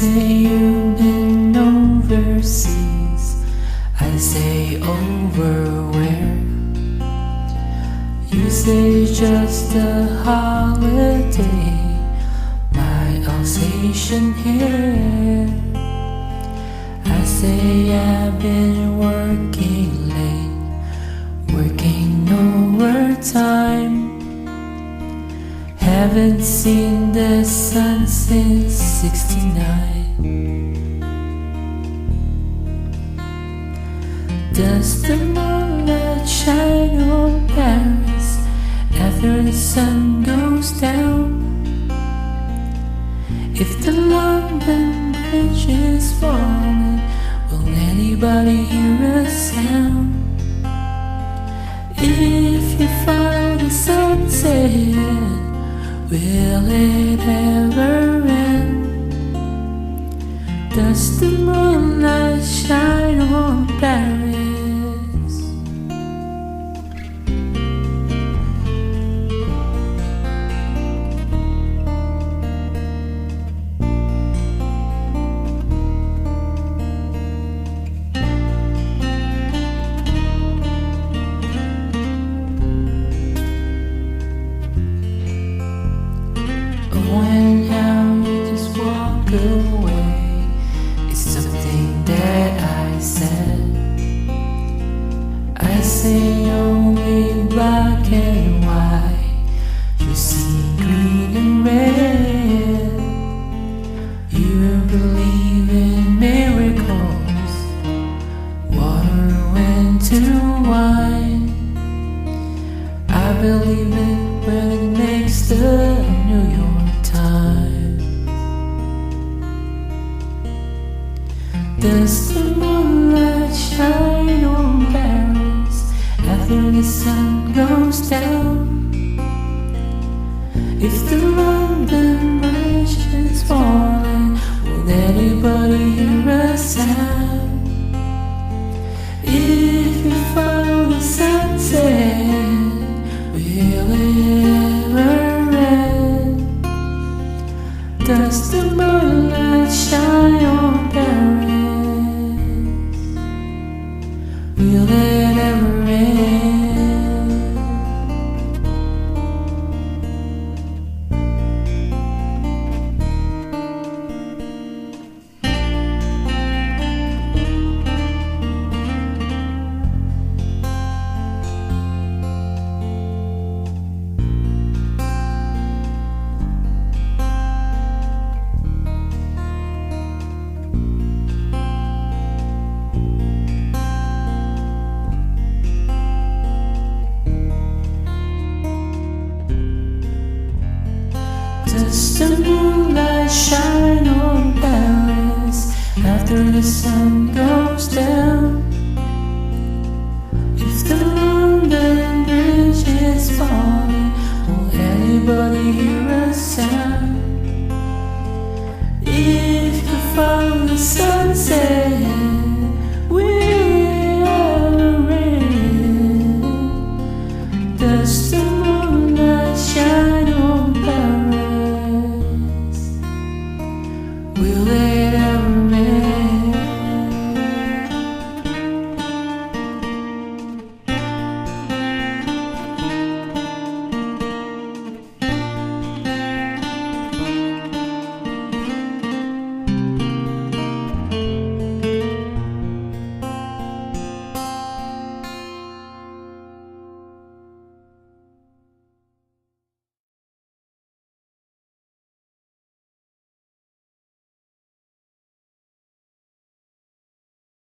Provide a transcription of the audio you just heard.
say you've been overseas. I say over where? You say just a holiday. My Alsatian here. I say I've been working late, working overtime. Haven't seen the sun since '69. Does the moonlight shine on Paris after the sun goes down? If the London Bridge is falling, will anybody hear a sound? If you follow the sunset, will it ever end? Does the moonlight shine on Paris? When now you just walk away, it's something that I said. I say only black and white, you see green and red. You believe in miracles, water went to wine. I believe it when it makes the New York Times. Does the moonlight shine on Paris after the sun goes down? If the London Bridge is falling, will anybody hear a sound? If you follow the sunset, will it ever end? Does the moonlight shine on Paris? Will it ever end? Does the moonlight shine on Paris after the sun goes down?